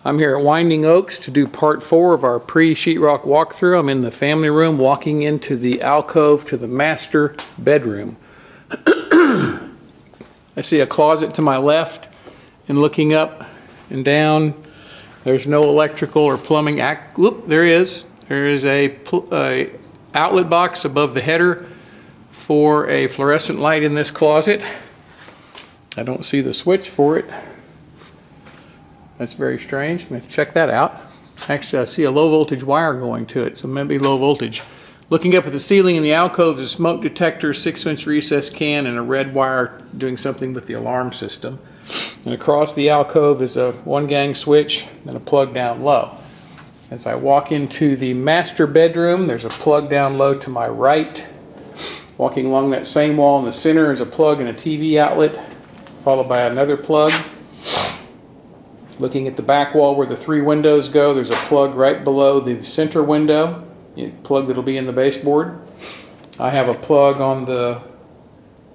I'm here at Winding Oaks to do part 4 of our pre-sheetrock walkthrough. I'm in the family room walking into the alcove to the master bedroom. I see a closet to my left, and looking up and down, there's no electrical or plumbing. Whoop, there is. There is a outlet box above the header for a fluorescent light in this closet. I don't see the switch for it. That's very strange. Let me check that out. Actually, I see a low voltage wire going to it, so maybe low voltage. Looking up at the ceiling in the alcove is a smoke detector, 6-inch recess can, and a red wire doing something with the alarm system. And across the alcove is a 1-gang switch and a plug down low. As I walk into the master bedroom, there's a plug down low to my right. Walking along that same wall in the center is a plug and a TV outlet, followed by another plug. Looking at the back wall where the 3 windows go, there's a plug right below the center window, a plug that'll be in the baseboard. I have a plug on the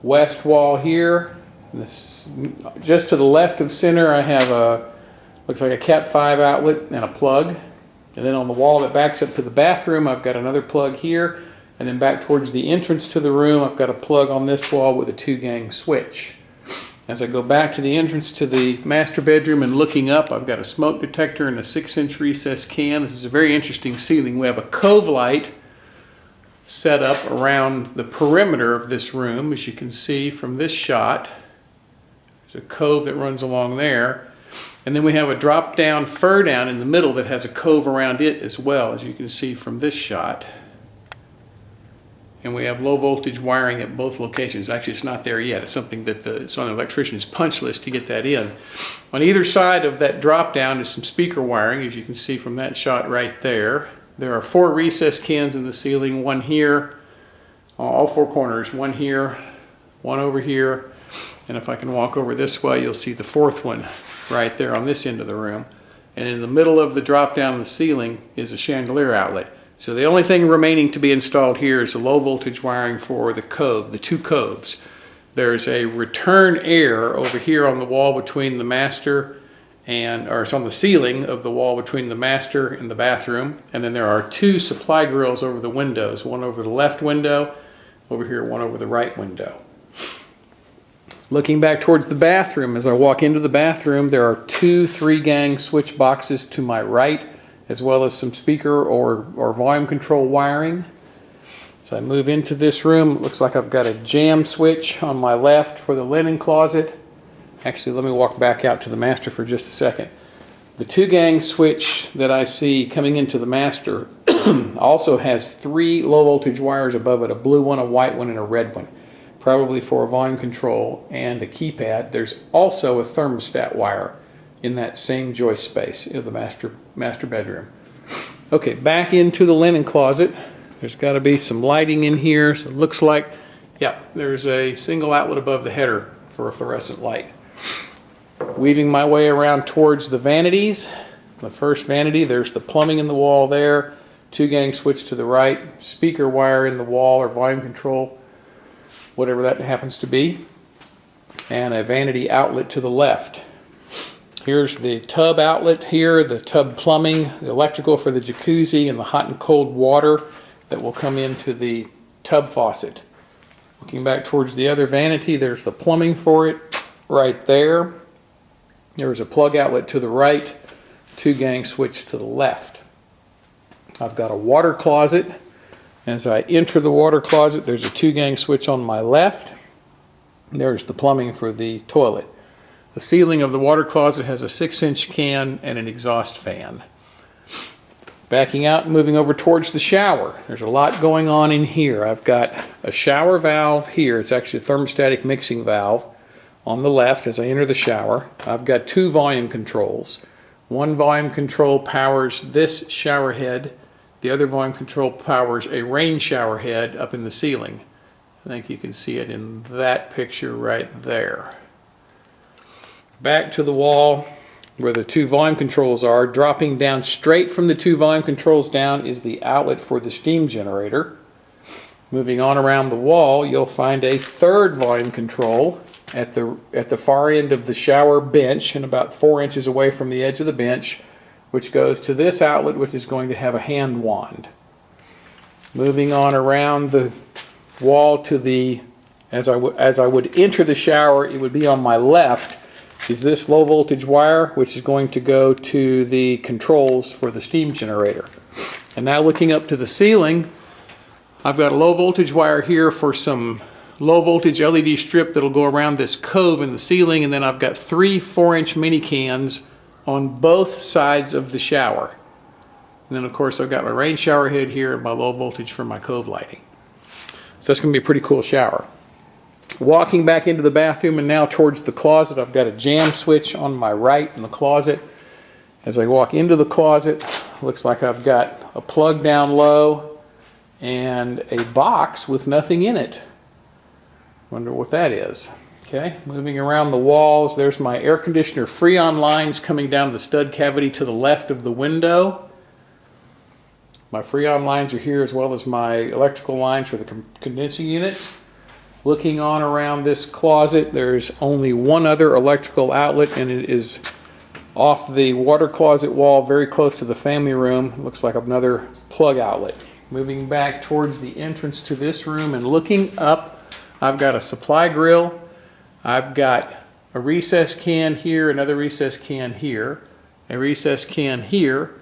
west wall here. Just to the left of center, I have looks like a Cat 5 outlet and a plug. And then on the wall that backs up to the bathroom, I've got another plug here. And then back towards the entrance to the room, I've got a plug on this wall with a 2-gang switch. As I go back to the entrance to the master bedroom and looking up, I've got a smoke detector and a 6-inch recess can. This is a very interesting ceiling. We have a cove light set up around the perimeter of this room, as you can see from this shot. There's a cove that runs along there. And then we have a drop-down fur down in the middle that has a cove around it as well, as you can see from this shot. And we have low voltage wiring at both locations. Actually, it's not there yet. It's something that it's on the electrician's punch list to get that in. On either side of that drop down is some speaker wiring, as you can see from that shot right there. There are 4 recess cans in the ceiling, 1 here, all 4 corners, 1 here, 1 over here. And if I can walk over this way, you'll see the 4th one right there on this end of the room. And in the middle of the drop down in the ceiling is a chandelier outlet. So the only thing remaining to be installed here is the low voltage wiring for the cove, the 2 coves. There's a return air over here on the wall between the master or it's on the ceiling of the wall between the master and the bathroom. And then there are 2 supply grills over the windows, one over the left window, over here, one over the right window. Looking back towards the bathroom, as I walk into the bathroom, there are 2 3-gang switch boxes to my right, as well as some speaker or volume control wiring. So I move into this room. It looks like I've got a jam switch on my left for the linen closet. Actually, let me walk back out to the master for just a second. The 2-gang switch that I see coming into the master also has 3 low voltage wires above it, a blue one, a white one, and a red one, probably for a volume control and a keypad. There's also a thermostat wire in that same joist space of the master bedroom. Okay, back into the linen closet. There's got to be some lighting in here. So it looks like, yeah, there's a single outlet above the header for a fluorescent light. Weaving my way around towards the vanities. The first vanity, there's the plumbing in the wall there, 2-gang switch to the right, speaker wire in the wall or volume control, whatever that happens to be, and a vanity outlet to the left. Here's the tub outlet here, the tub plumbing, the electrical for the jacuzzi, and the hot and cold water that will come into the tub faucet. Looking back towards the other vanity, there's the plumbing for it right there. There's a plug outlet to the right, 2-gang switch to the left. I've got a water closet. As I enter the water closet, there's a 2-gang switch on my left. There's the plumbing for the toilet. The ceiling of the water closet has a 6-inch can and an exhaust fan. Backing out and moving over towards the shower. There's a lot going on in here. I've got a shower valve here. It's actually a thermostatic mixing valve on the left as I enter the shower. I've got 2 volume controls. One volume control powers this shower head. The other volume control powers a rain shower head up in the ceiling. I think you can see it in that picture right there. Back to the wall where the 2 volume controls are. Dropping down straight from the 2 volume controls down is the outlet for the steam generator. Moving on around the wall, you'll find a 3rd volume control at the far end of the shower bench and about 4 inches away from the edge of the bench. which goes to this outlet, which is going to have a hand wand. Moving on around the wall to the, as I would enter the shower, it would be on my left, is this low voltage wire, which is going to go to the controls for the steam generator. And now looking up to the ceiling, I've got a low voltage wire here for some low voltage LED strip that'll go around this cove in the ceiling, and then I've got 3 4-inch mini cans on both sides of the shower. And then of course I've got my rain shower head here and my low voltage for my cove lighting. So that's going to be a pretty cool shower. Walking back into the bathroom and now towards the closet, I've got a jam switch on my right in the closet. As I walk into the closet, looks like I've got a plug down low and a box with nothing in it. Wonder what that is. Okay, moving around the walls, there's my air conditioner Freon lines coming down the stud cavity to the left of the window. My Freon lines are here, as well as my electrical lines for the condensing units. Looking on around this closet, there's only one other electrical outlet, and it is off the water closet wall very close to the family room. Looks like another plug outlet. Moving back towards the entrance to this room and looking up, I've got a supply grill. I've got a recess can here, another recess can here, a recess can here,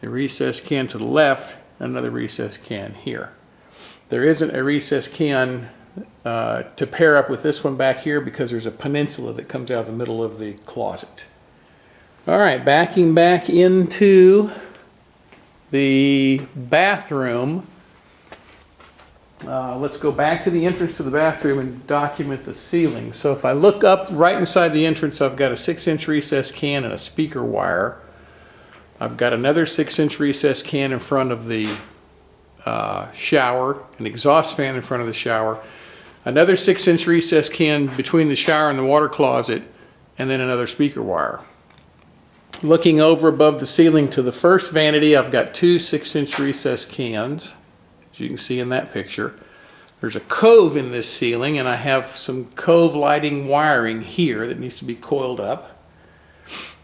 a recess can to the left, another recess can here. There isn't a recess can to pair up with this one back here because there's a peninsula that comes out of the middle of the closet. All right, backing back into the bathroom. Let's go back to the entrance to the bathroom and document the ceiling. So if I look up right inside the entrance, I've got a 6-inch recess can and a speaker wire. I've got another 6-inch recess can in front of the shower, an exhaust fan in front of the shower, another 6-inch recess can between the shower and the water closet, and then another speaker wire. Looking over above the ceiling to the first vanity, I've got 2 6-inch recess cans. As you can see in that picture. There's a cove in this ceiling, and I have some cove lighting wiring here that needs to be coiled up.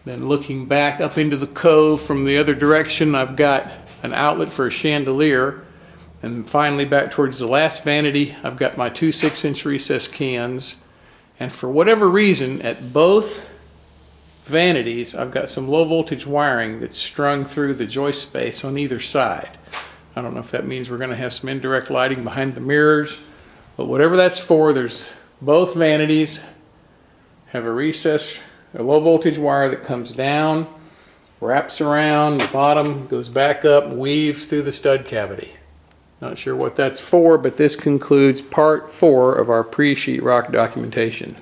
Then looking back up into the cove from the other direction, I've got an outlet for a chandelier. And finally back towards the last vanity, I've got my 2 6-inch recess cans. And for whatever reason, at both vanities, I've got some low voltage wiring that's strung through the joist space on either side. I don't know if that means we're going to have some indirect lighting behind the mirrors, but whatever that's for, there's both vanities have a low voltage wire that comes down, wraps around the bottom, goes back up, weaves through the stud cavity. Not sure what that's for, but this concludes part 4 of our pre-sheetrock documentation.